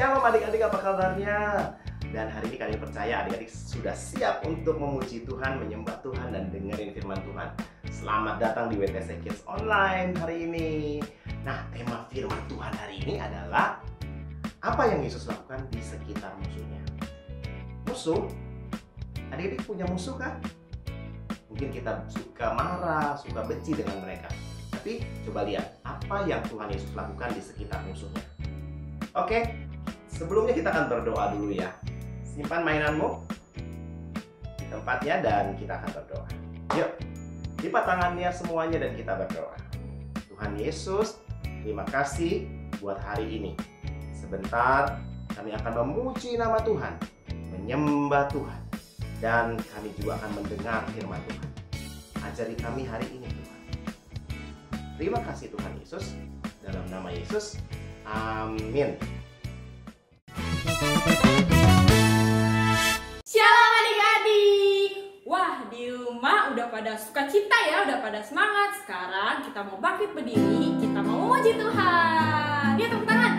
Shalom adik-adik, apa kabarnya? Dan hari ini kami percaya adik-adik sudah siap untuk memuji Tuhan, menyembah Tuhan, dan dengerin firman Tuhan. Selamat datang di WTC Kids Online hari ini. Nah, tema firman Tuhan hari ini adalah apa yang Yesus lakukan di sekitar musuhnya. Musuh? Adik-adik punya musuh kan? Mungkin kita suka marah, suka benci dengan mereka. Tapi coba lihat apa yang Tuhan Yesus lakukan di sekitar musuhnya. Oke, sebelumnya kita akan berdoa dulu ya. Simpan mainanmu di tempatnya dan kita akan berdoa. Yuk, lipat tangannya semuanya dan kita berdoa. Tuhan Yesus, terima kasih buat hari ini. Sebentar kami akan memuji nama Tuhan, menyembah Tuhan, dan kami juga akan mendengar firman Tuhan. Ajari kami hari ini Tuhan. Terima kasih Tuhan Yesus, dalam nama Yesus, amin. Shalom adik-adik. Wah, di rumah udah pada sukacita ya, udah pada semangat. Sekarang kita mau bangkit berdiri, kita mau memuji Tuhan. Yuk tepuk tangan.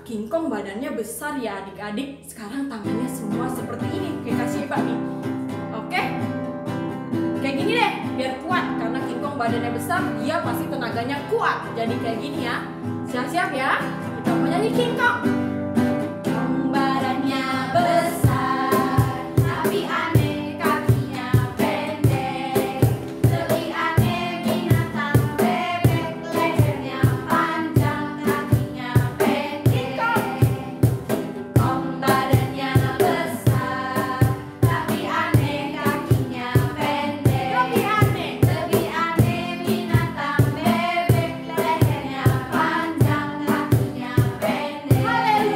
King Kong badannya besar ya adik-adik. Sekarang tangannya semua seperti ini. Kayak kasih Pak nih. Oke. Kayak gini deh, biar kuat. Karena King Kong badannya besar, dia pasti tenaganya kuat. Jadi kayak gini ya. Siap-siap ya. Kita mau nyanyi King Kong. Kong badannya besar, tapi aneh kakinya pendek. Lebih aneh binatang bebek, lehernya panjang, kakinya pendek. Kong badannya besar, tapi aneh kakinya pendek. Lebih aneh binatang bebek, lehernya panjang, kakinya pendek.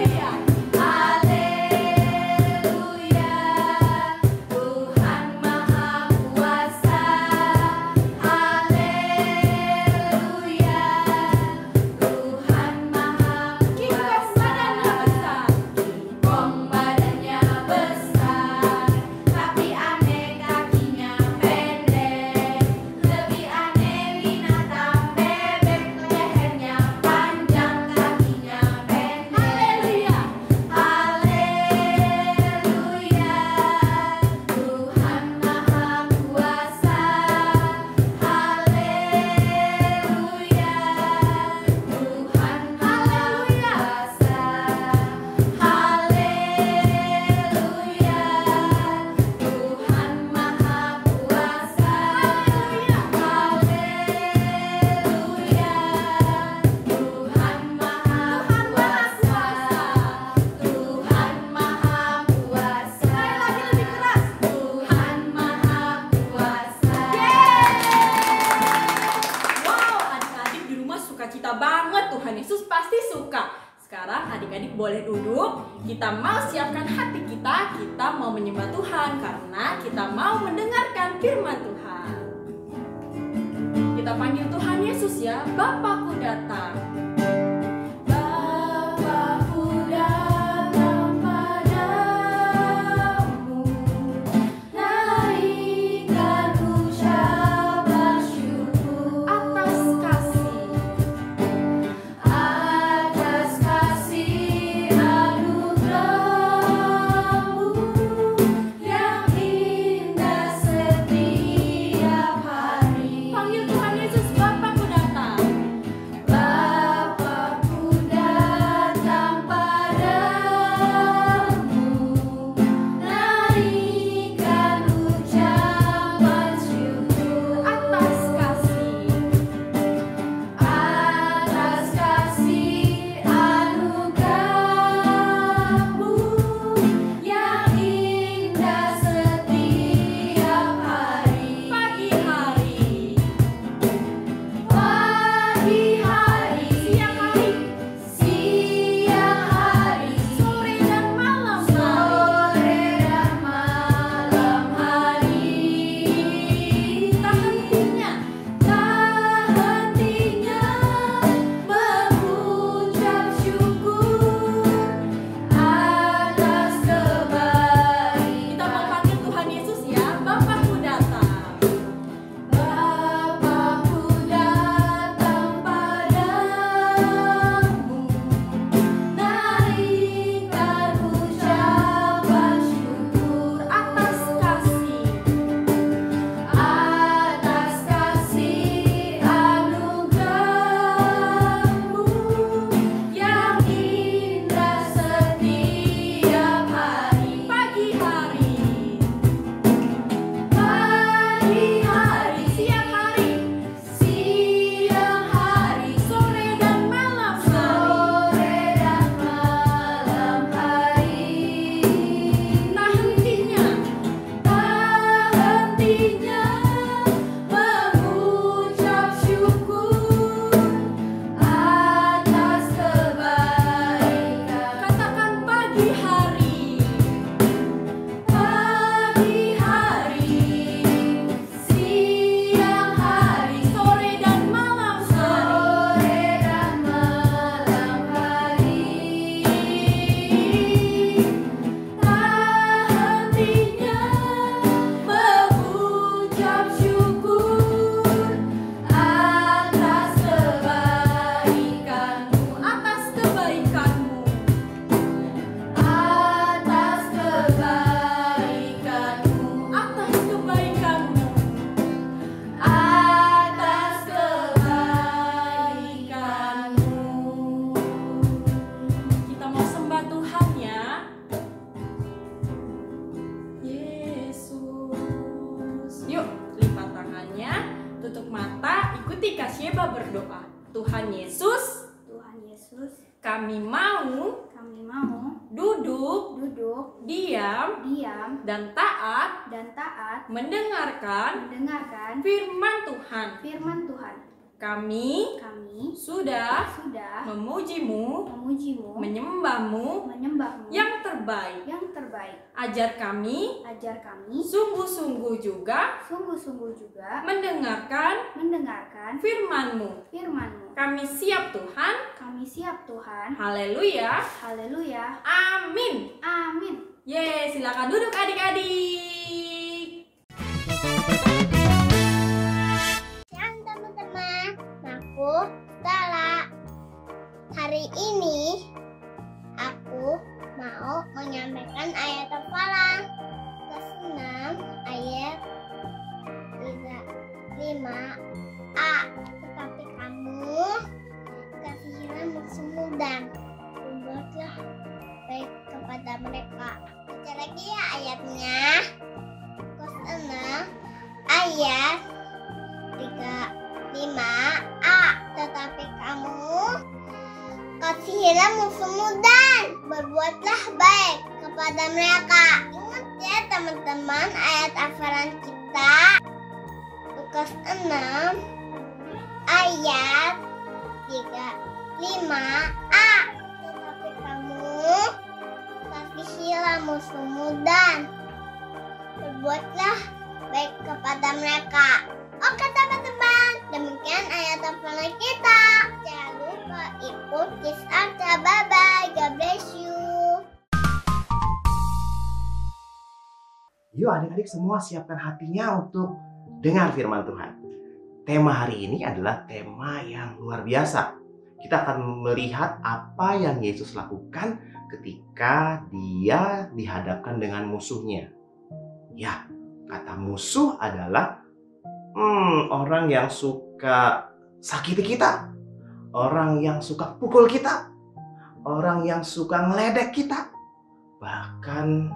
boleh duduk. Kita mau siapkan hati kita mau menyembah Tuhan karena kita mau mendengarkan firman Tuhan. Kita panggil Tuhan Yesus ya, Bapakku datang. Bapakku datang padamu, naikkan ucapan syukur atas kasih anugerah-Mu yang indah setiap hari. Panggil Tuhan Yesus, Bapakku datang. Bapakku datang padamu, naikkan ucapan syukur atas kasih anugerah-Mu yang indah setiap hari. Pagi hari, siang hari, sore dan malam hari. Tak hentinya mengucap syukur atas kebaikan. Kita mau panggil Tuhan Yesus ya, Bapakku datang. Bapakku datang padamu, naikkan ucapan syukur atas kasih anugerah-Mu yang indah setiap hari. Pagi hari, siang hari, sore dan malam hari. Tak hentinya mengucap syukur atas kebaikan. Katakan pagi hari, siang hari, sore dan malam hari. Tak hentinya mengucap syukur atas kebaikan-Mu, atas kebaikan-Mu, atas kebaikan-Mu, atas kebaikan-Mu, atas kebaikan-Mu. Kita mau sembah Tuhan ya, Yesus. Yuk, lipat tangannya, tutup mata, ikuti Kak Sheba berdoa. Tuhan Yesus, kami mau duduk, diam, dan taat mendengarkan firman Tuhan. Kami sudah memuji-Mu, menyembah-Mu yang terbaik. Ajar kami sungguh-sungguh juga mendengarkan firman-Mu. Kami siap Tuhan. Haleluya. Amin. Silakan duduk adik-adik. Siang teman-teman, aku Stella. Hari ini aku mau menyampaikan ayat hafalan kelas 6 ayat 5a. Tetapi kamu kasihilah musuhmu dan berbuatlah baik kepada mereka. Baca lagi ya ayatnya. Kelas 6 ayat 5a. Tetapi kamu kasihilah musuhmu dan berbuatlah baik kepada mereka. Ingat ya teman-teman, ayat hafalan kita Lukas 6 ayat 5a. Tetapi kamu kamu, kasihilah musuhmu dan berbuatlah baik kepada mereka. Oke teman-teman, demikian ayat hafalan kita. Jangan lupa ikut Kids Arta. Bye-bye, God bless you. Yuk adik-adik semua siapkan hatinya untuk dengar firman Tuhan. Tema hari ini adalah tema yang luar biasa. Kita akan melihat apa yang Yesus lakukan ketika dia dihadapkan dengan musuhnya. Ya, kata musuh adalah orang yang suka sakiti kita, orang yang suka pukul kita, orang yang suka ngeledek kita. Bahkan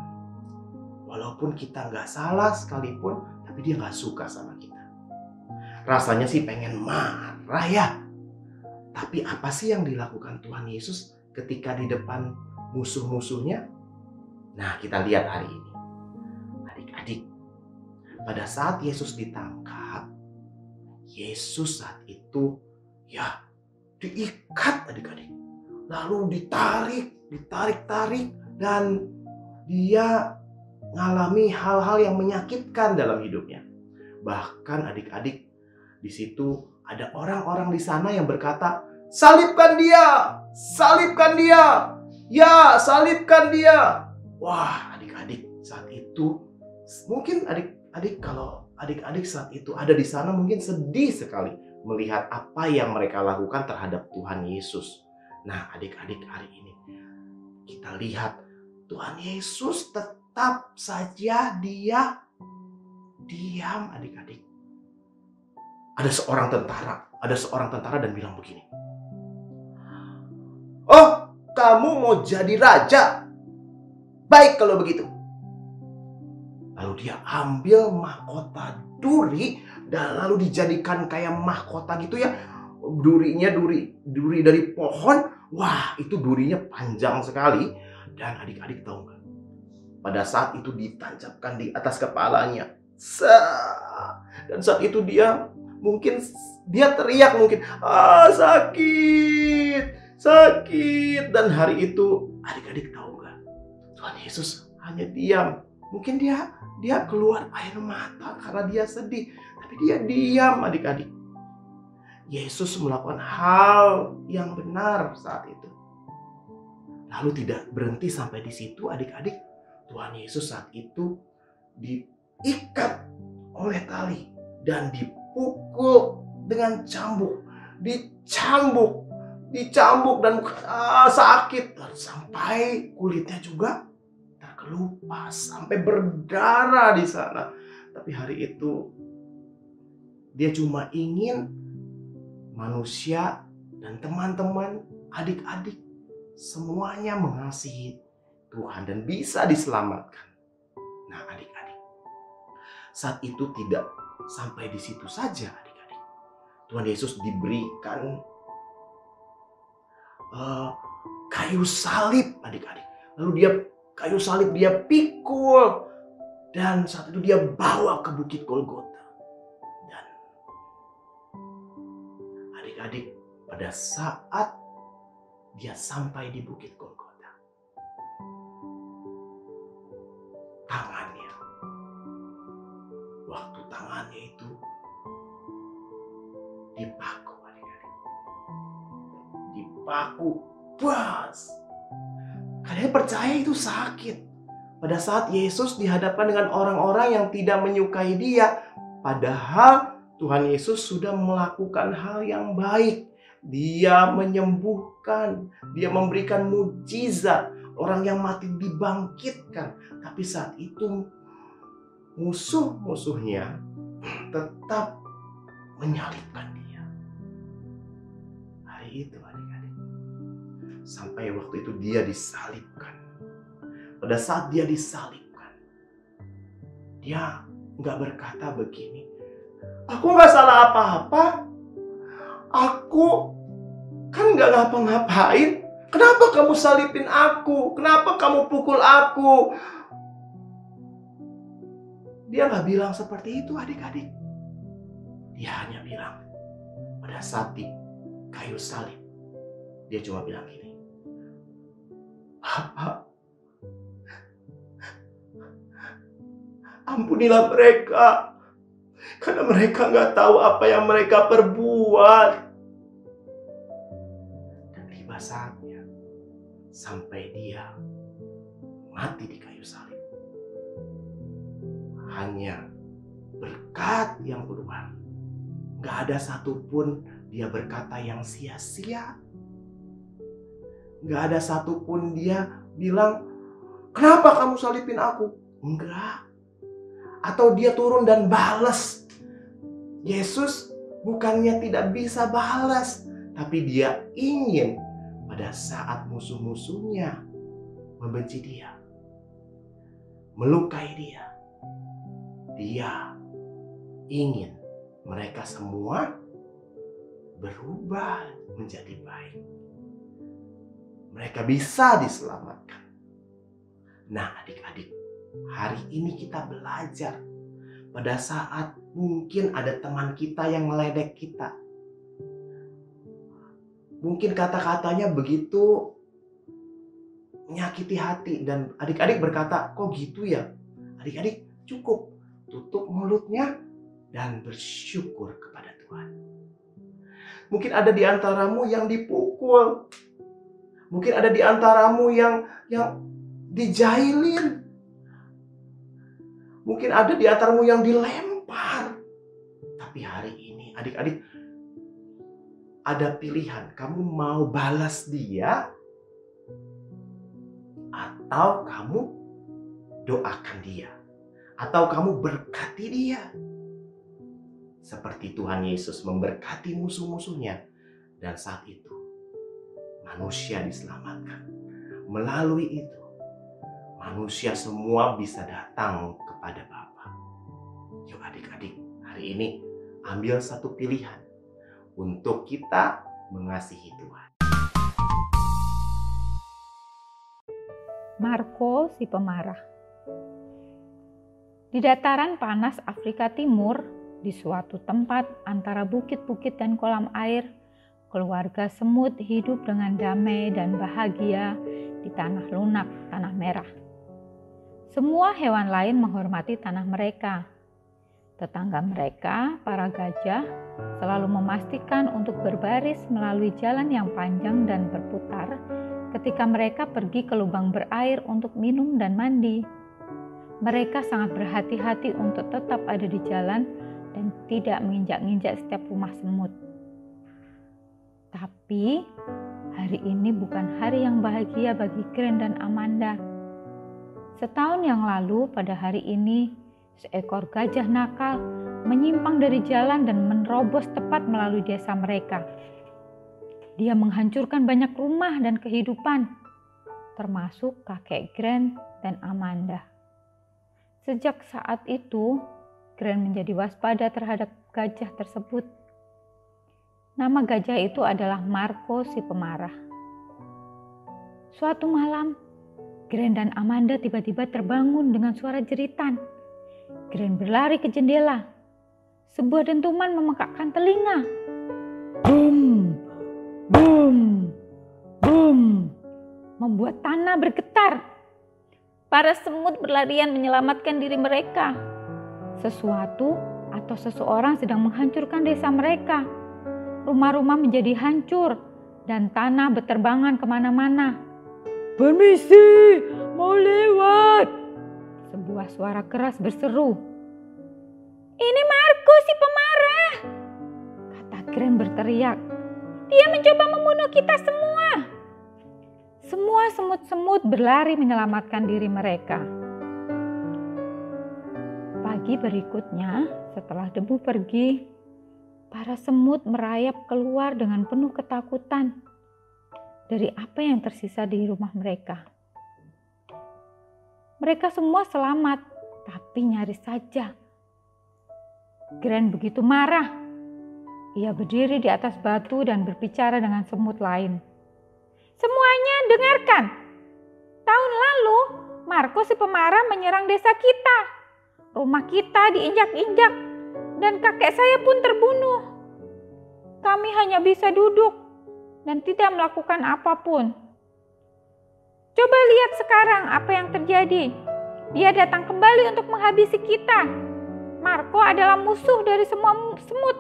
walaupun kita nggak salah sekalipun, tapi dia nggak suka sama kita. Rasanya sih pengen marah ya. Tapi apa sih yang dilakukan Tuhan Yesus ketika di depan musuh-musuhnya? Nah, kita lihat hari ini. Adik-adik, pada saat Yesus ditangkap, Yesus saat itu ya diikat adik-adik. Lalu ditarik, dan dia mengalami hal-hal yang menyakitkan dalam hidupnya. Bahkan adik-adik, di situ ada orang-orang di sana yang berkata, "Salibkan dia! Salibkan dia! Ya, salibkan dia!" Wah, adik-adik, saat itu mungkin adik-adik kalau adik-adik saat itu ada di sana mungkin sedih sekali melihat apa yang mereka lakukan terhadap Tuhan Yesus. Nah, adik-adik, hari ini kita lihat Tuhan Yesus tetap saja dia diam adik-adik. Ada seorang tentara dan bilang begini, "Oh, kamu mau jadi raja? Baik kalau begitu." Lalu dia ambil mahkota duri dan lalu dijadikan kayak mahkota gitu ya. Durinya duri dari pohon. Wah, itu durinya panjang sekali. Dan adik-adik tahu nggak? Pada saat itu ditancapkan di atas kepalanya. Dan saat itu dia teriak mungkin, sakit. Dan hari itu adik-adik tahu nggak? Tuhan Yesus hanya diam. Mungkin dia keluar air mata karena dia sedih. Tapi dia diam adik-adik. Yesus melakukan hal yang benar saat itu. Lalu tidak berhenti sampai di situ adik-adik. Tuhan Yesus saat itu diikat oleh tali dan dipukul dengan cambuk. Dicambuk dan sakit. Sampai kulitnya juga terkelupas. Sampai berdarah di sana. Tapi hari itu dia cuma ingin manusia dan teman-teman, adik-adik semuanya mengasihi Tuhan dan bisa diselamatkan. Nah, adik-adik, saat itu tidak sampai di situ saja, adik-adik. Tuhan Yesus diberikan kayu salib, adik-adik. Lalu kayu salib dia pikul dan saat itu dia bawa ke Bukit Golgota. Dan adik-adik, pada saat dia sampai di Bukit Golgota, tangannya itu dipaku adik-adik. Dipaku, bas. Kalian percaya itu sakit? Pada saat Yesus dihadapkan dengan orang-orang yang tidak menyukai dia, padahal Tuhan Yesus sudah melakukan hal yang baik. Dia menyembuhkan, dia memberikan mukjizat, orang yang mati dibangkitkan. Tapi saat itu musuh-musuhnya tetap menyalibkan dia. Hari itu adik-adik, sampai waktu itu dia disalibkan. Pada saat dia disalibkan, dia nggak berkata begini, "Aku nggak salah apa-apa. Aku kan nggak ngapa-ngapain. Kenapa kamu salibin aku? Kenapa kamu pukul aku?" Dia nggak bilang seperti itu adik-adik. Dia hanya bilang pada saat di kayu salib, dia cuma bilang gini, Bapa, ampunilah mereka, karena mereka nggak tahu apa yang mereka perbuat. Dan tiba saatnya sampai dia mati di kayu salib. Hanya berkat yang keluar. Nggak ada satupun dia berkata yang sia-sia. Nggak ada satupun dia bilang, kenapa kamu salibin aku? Enggak. Atau dia turun dan balas. Yesus bukannya tidak bisa balas, tapi dia ingin pada saat musuh-musuhnya membenci dia, melukai dia, dia ingin mereka semua berubah menjadi baik. Mereka bisa diselamatkan. Nah, adik-adik, hari ini kita belajar pada saat mungkin ada teman kita yang meledek kita. Mungkin kata-katanya begitu menyakiti hati dan adik-adik berkata, kok gitu ya? Adik-adik cukup tutup mulutnya dan bersyukur kepada Tuhan. Mungkin ada di antaramu yang dipukul. Mungkin ada di antaramu yang dijailin. Mungkin ada di antaramu yang dilempar. Tapi hari ini adik-adik ada pilihan. Kamu mau balas dia atau kamu doakan dia, atau kamu berkati dia. Seperti Tuhan Yesus memberkati musuh-musuhnya. Dan saat itu manusia diselamatkan. Melalui itu manusia semua bisa datang kepada Bapa. Yuk adik-adik, hari ini ambil satu pilihan untuk kita mengasihi Tuhan. Marko si pemarah. Di dataran panas Afrika Timur, di suatu tempat antara bukit-bukit dan kolam air, keluarga semut hidup dengan damai dan bahagia di tanah lunak, tanah merah. Semua hewan lain menghormati tanah mereka. Tetangga mereka, para gajah, selalu memastikan untuk berbaris melalui jalan yang panjang dan berputar ketika mereka pergi ke lubang berair untuk minum dan mandi. Mereka sangat berhati-hati untuk tetap ada di jalan dan tidak menginjak-injak setiap rumah semut. Tapi hari ini bukan hari yang bahagia bagi Gren dan Amanda. Setahun yang lalu pada hari ini, seekor gajah nakal menyimpang dari jalan dan menerobos tepat melalui desa mereka. Dia menghancurkan banyak rumah dan kehidupan, termasuk kakek Gren dan Amanda. Sejak saat itu, Gren menjadi waspada terhadap gajah tersebut. Nama gajah itu adalah Marko si pemarah. Suatu malam, Gren dan Amanda tiba-tiba terbangun dengan suara jeritan. Gren berlari ke jendela. Sebuah dentuman memekakkan telinga. Bum, bum, bum, membuat tanah bergetar. Para semut berlarian menyelamatkan diri mereka. Sesuatu atau seseorang sedang menghancurkan desa mereka. Rumah-rumah menjadi hancur dan tanah berterbangan kemana-mana. Permisi, mau lewat. Sebuah suara keras berseru. Ini Marko si pemarah, kata Gren berteriak. Dia mencoba membunuh kita semua. Semua semut-semut berlari menyelamatkan diri mereka. Pagi berikutnya, setelah debu pergi, para semut merayap keluar dengan penuh ketakutan dari apa yang tersisa di rumah mereka. Mereka semua selamat, tapi nyaris saja. Gren begitu marah. Ia berdiri di atas batu dan berbicara dengan semut lain. Semuanya dengarkan. Tahun lalu, Marko si pemarah menyerang desa kita. Rumah kita diinjak-injak dan kakek saya pun terbunuh. Kami hanya bisa duduk dan tidak melakukan apapun. Coba lihat sekarang apa yang terjadi. Dia datang kembali untuk menghabisi kita. Marco adalah musuh dari semua semut.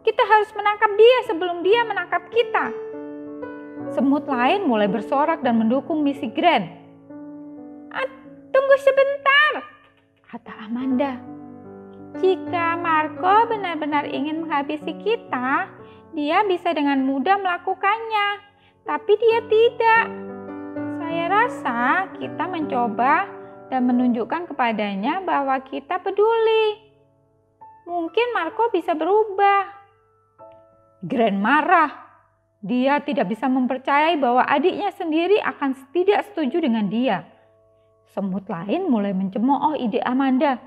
Kita harus menangkap dia sebelum dia menangkap kita. Semut lain mulai bersorak dan mendukung misi Grand. Tunggu sebentar, kata Amanda. Jika Marco benar-benar ingin menghabisi kita, dia bisa dengan mudah melakukannya. Tapi dia tidak. Saya rasa kita mencoba dan menunjukkan kepadanya bahwa kita peduli. Mungkin Marco bisa berubah. Grand marah. Dia tidak bisa mempercayai bahwa adiknya sendiri akan tidak setuju dengan dia. Semut lain mulai mencemooh ide Amanda.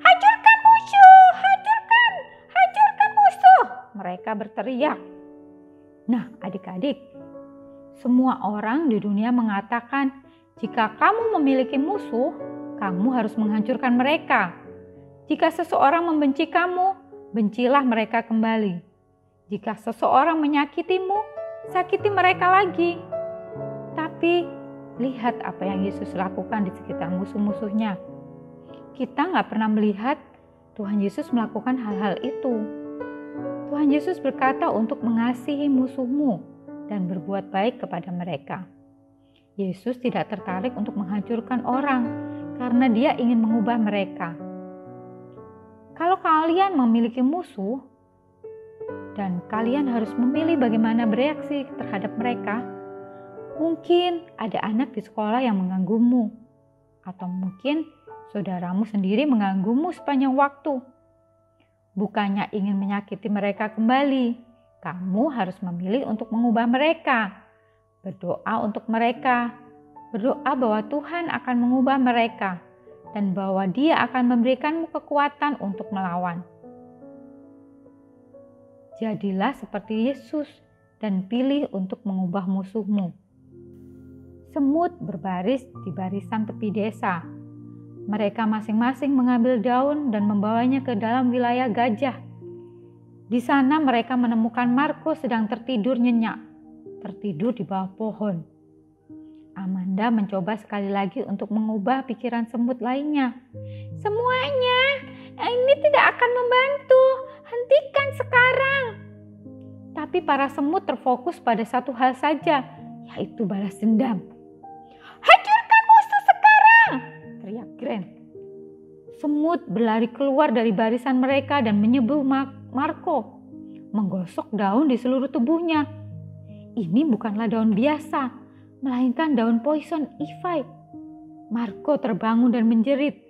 Hancurkan musuh! Hancurkan! Hancurkan musuh! Mereka berteriak. Nah, adik-adik, semua orang di dunia mengatakan jika kamu memiliki musuh, kamu harus menghancurkan mereka. Jika seseorang membenci kamu, bencilah mereka kembali. Jika seseorang menyakitimu, sakiti mereka lagi. Tapi lihat apa yang Yesus lakukan di sekitar musuh-musuhnya. Kita nggak pernah melihat Tuhan Yesus melakukan hal-hal itu. Tuhan Yesus berkata untuk mengasihi musuhmu dan berbuat baik kepada mereka. Yesus tidak tertarik untuk menghancurkan orang karena dia ingin mengubah mereka. Kalau kalian memiliki musuh dan kalian harus memilih bagaimana bereaksi terhadap mereka, mungkin ada anak di sekolah yang mengganggumu, atau mungkin saudaramu sendiri mengganggumu sepanjang waktu. Bukannya ingin menyakiti mereka kembali, kamu harus memilih untuk mengubah mereka. Berdoa untuk mereka, berdoa bahwa Tuhan akan mengubah mereka, dan bahwa Dia akan memberikanmu kekuatan untuk melawan. Jadilah seperti Yesus dan pilih untuk mengubah musuhmu. Semut berbaris di barisan tepi desa. Mereka masing-masing mengambil daun dan membawanya ke dalam wilayah gajah. Di sana mereka menemukan Marco sedang tertidur nyenyak, tertidur di bawah pohon. Amanda mencoba sekali lagi untuk mengubah pikiran semut lainnya. Semuanya, ini tidak akan membantu. Hentikan sekarang. Tapi para semut terfokus pada satu hal saja, yaitu balas dendam. Hancurkan musuh sekarang, teriak Grand. Semut berlari keluar dari barisan mereka dan menyebu Marco, menggosok daun di seluruh tubuhnya. Ini bukanlah daun biasa, melainkan daun poison ivy. Marco terbangun dan menjerit.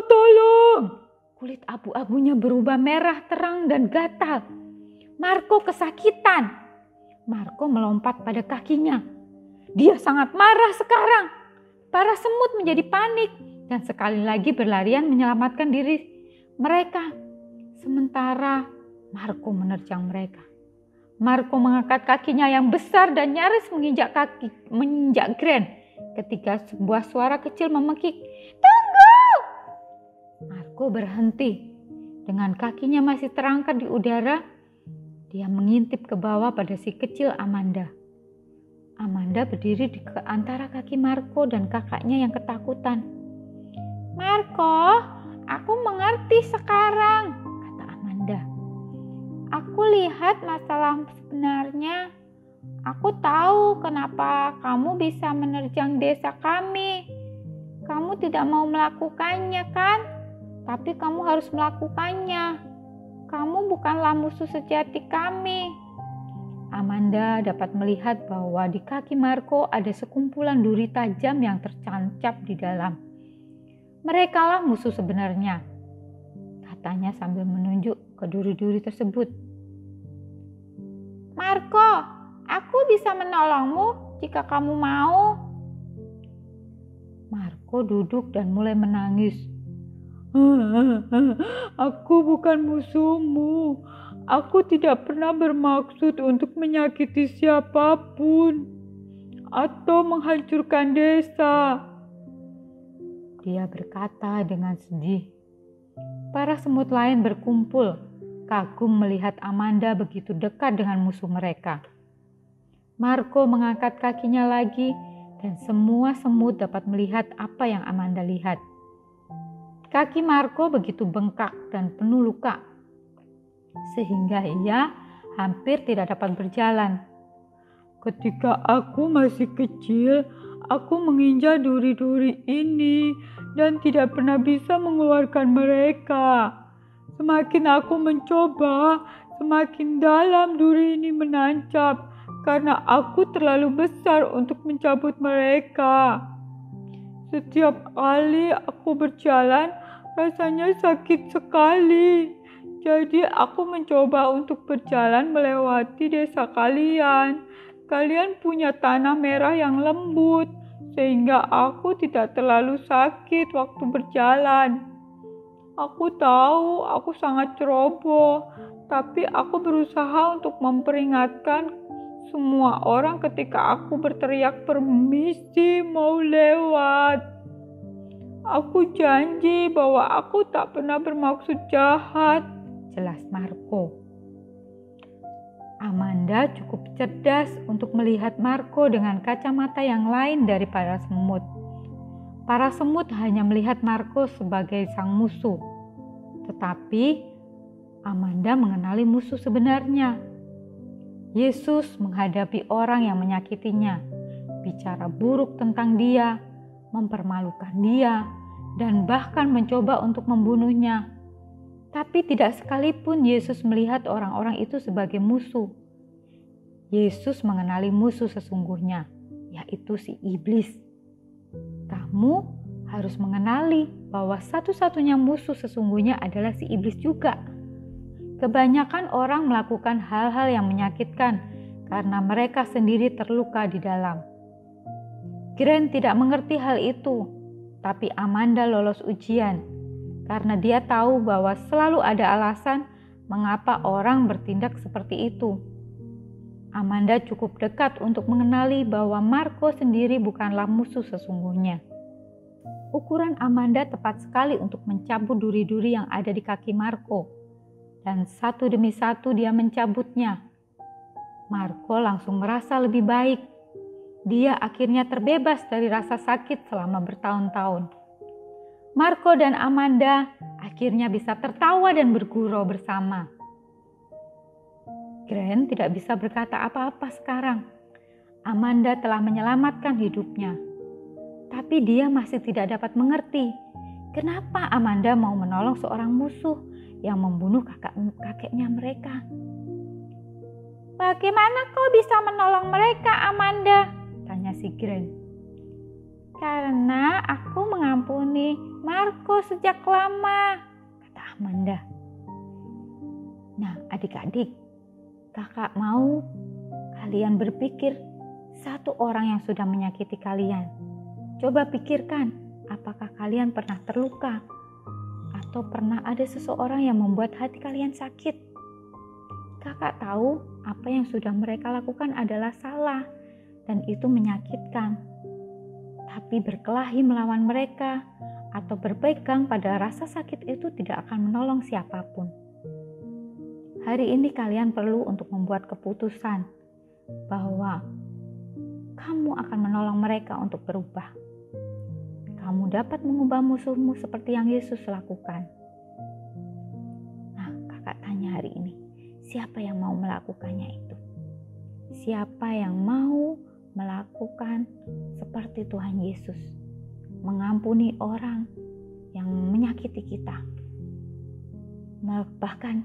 Tolong! Kulit abu-abunya berubah merah terang dan gatal. Marco kesakitan. Marco melompat pada kakinya. Dia sangat marah sekarang. Para semut menjadi panik dan sekali lagi berlarian menyelamatkan diri mereka. Sementara Marco menerjang mereka. Marco mengangkat kakinya yang besar dan nyaris menginjak Grand ketika sebuah suara kecil memekik, "Tunggu!" Marco berhenti. Dengan kakinya masih terangkat di udara, dia mengintip ke bawah pada si kecil Amanda. Amanda berdiri di antara kaki Marco dan kakaknya yang ketakutan. "Marco, aku mengerti sekarang," kata Amanda. "Aku lihat masalah sebenarnya. Aku tahu kenapa kamu bisa menerjang desa kami. Kamu tidak mau melakukannya, kan? Tapi kamu harus melakukannya. Kamu bukanlah musuh sejati kami." Amanda dapat melihat bahwa di kaki Marco ada sekumpulan duri tajam yang tertancap di dalam. "Merekalah musuh sebenarnya," katanya sambil menunjuk ke duri-duri tersebut. "Marco, aku bisa menolongmu jika kamu mau." Marco duduk dan mulai menangis. "Aku bukan musuhmu. Aku tidak pernah bermaksud untuk menyakiti siapapun atau menghancurkan desa," dia berkata dengan sedih. Para semut lain berkumpul, kagum melihat Amanda begitu dekat dengan musuh mereka. Marco mengangkat kakinya lagi dan semua semut dapat melihat apa yang Amanda lihat. Kaki Marco begitu bengkak dan penuh luka, sehingga ia hampir tidak dapat berjalan. Ketika aku masih kecil, aku menginjak duri-duri ini dan tidak pernah bisa mengeluarkan mereka. Semakin aku mencoba, semakin dalam duri ini menancap karena aku terlalu besar untuk mencabut mereka. Setiap kali aku berjalan, rasanya sakit sekali. Jadi aku mencoba untuk berjalan melewati desa kalian. Kalian punya tanah merah yang lembut, sehingga aku tidak terlalu sakit waktu berjalan. Aku tahu aku sangat ceroboh, tapi aku berusaha untuk memperingatkan semua orang ketika aku berteriak permisi mau lewat. Aku janji bahwa aku tak pernah bermaksud jahat, jelas Marco. Amanda cukup cerdas untuk melihat Marco dengan kacamata yang lain dari para semut. Para semut hanya melihat Marco sebagai sang musuh. Tetapi Amanda mengenali musuh sebenarnya. Yesus menghadapi orang yang menyakitinya, bicara buruk tentang dia, mempermalukan dia, dan bahkan mencoba untuk membunuhnya. Tapi tidak sekalipun Yesus melihat orang-orang itu sebagai musuh. Yesus mengenali musuh sesungguhnya, yaitu si iblis. Kamu harus mengenali bahwa satu-satunya musuh sesungguhnya adalah si iblis juga. Kebanyakan orang melakukan hal-hal yang menyakitkan karena mereka sendiri terluka di dalam. Grant tidak mengerti hal itu, tapi Amanda lolos ujian karena dia tahu bahwa selalu ada alasan mengapa orang bertindak seperti itu. Amanda cukup dekat untuk mengenali bahwa Marco sendiri bukanlah musuh sesungguhnya. Ukuran Amanda tepat sekali untuk mencabut duri-duri yang ada di kaki Marco. Dan satu demi satu dia mencabutnya. Marco langsung merasa lebih baik. Dia akhirnya terbebas dari rasa sakit selama bertahun-tahun. Marco dan Amanda akhirnya bisa tertawa dan bergurau bersama. Grant tidak bisa berkata apa-apa sekarang. Amanda telah menyelamatkan hidupnya. Tapi dia masih tidak dapat mengerti kenapa Amanda mau menolong seorang musuh yang membunuh kakeknya mereka. Bagaimana kau bisa menolong mereka, Amanda? Tanya si Grant. Karena aku mengampuni Marco sejak lama, kata Amanda. Nah, adik-adik, kakak mau kalian berpikir satu orang yang sudah menyakiti kalian. Coba pikirkan, apakah kalian pernah terluka? Atau pernah ada seseorang yang membuat hati kalian sakit? Kakak tahu apa yang sudah mereka lakukan adalah salah dan itu menyakitkan. Tapi berkelahi melawan mereka atau berpegang pada rasa sakit itu tidak akan menolong siapapun. Hari ini kalian perlu untuk membuat keputusan bahwa kamu akan menolong mereka untuk berubah. Kamu dapat mengubah musuhmu seperti yang Yesus lakukan. Nah, kakak tanya hari ini, siapa yang mau melakukannya itu? Siapa yang mau melakukan seperti Tuhan Yesus? Mengampuni orang yang menyakiti kita. Bahkan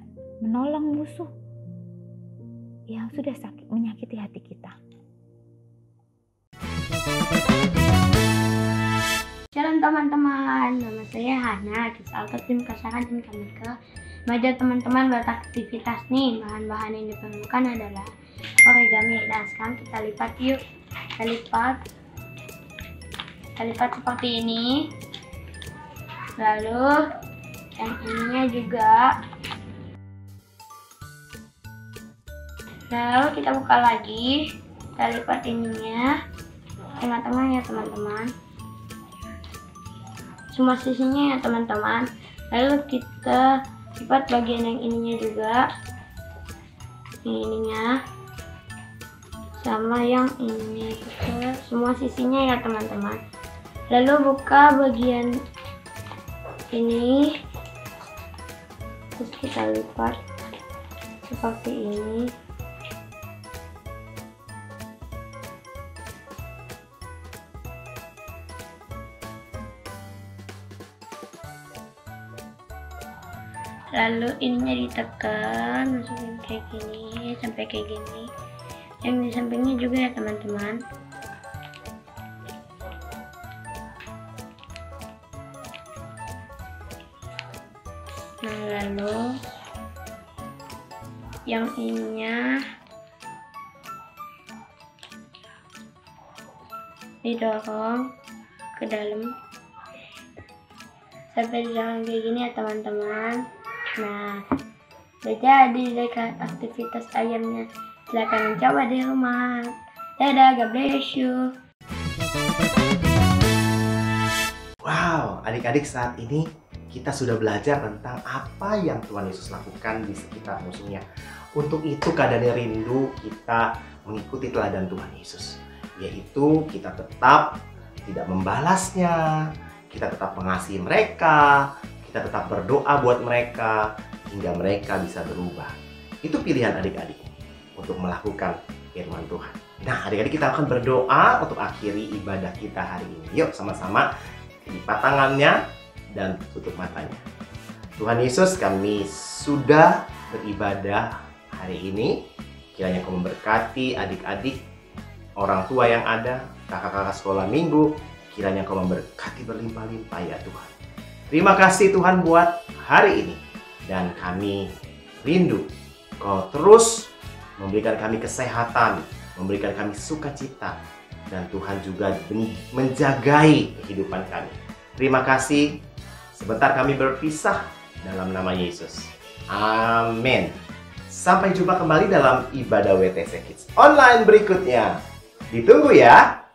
menolong musuh yang sudah sakit menyakiti hati kita. Shalom teman-teman, nama saya Hana. Kita tim Kasaran dan kami ke meja teman-teman buat aktivitas nih. Bahan-bahan yang diperlukan adalah origami. Nah, sekarang kita lipat yuk. Kita lipat seperti ini. Lalu yang ininya juga. Lalu kita buka lagi. Kita lipat ininya tengah-tengah ya teman-teman. Semua sisinya ya teman-teman. Lalu kita lipat bagian yang ininya juga. Ininya sama yang ini ke semua sisinya ya teman-teman. Lalu buka bagian ini, terus kita lipat seperti ini. Lalu ininya ditekan, masukin kayak gini sampai kayak gini. Yang di sampingnya juga ya teman-teman. Nah, lalu yang ininya didorong ke dalam sampai di dalam kayak gini ya teman-teman. Nah, udah jadi deh aktivitas ayamnya. Silahkan mencoba di rumah. Dadah, God bless you. Wow, adik-adik, saat ini kita sudah belajar tentang apa yang Tuhan Yesus lakukan di sekitar musuhnya. Untuk itu keadaan rindu kita mengikuti teladan Tuhan Yesus, yaitu kita tetap tidak membalasnya, kita tetap mengasihi mereka, kita tetap berdoa buat mereka hingga mereka bisa berubah. Itu pilihan adik-adik untuk melakukan firman Tuhan. Nah, adik-adik, kita akan berdoa untuk akhiri ibadah kita hari ini. Yuk sama-sama lipat tangannya dan tutup matanya. Tuhan Yesus, kami sudah beribadah hari ini. Kiranya Kau memberkati adik-adik, orang tua yang ada, kakak-kakak sekolah minggu. Kiranya Kau memberkati berlimpah-limpah ya Tuhan. Terima kasih Tuhan buat hari ini. Dan kami rindu Kau terus memberikan kami kesehatan, memberikan kami sukacita, dan Tuhan juga menjagai kehidupan kami. Terima kasih. Sebentar kami berpisah dalam nama Yesus. Amin. Sampai jumpa kembali dalam ibadah WTC Kids Online berikutnya. Ditunggu ya.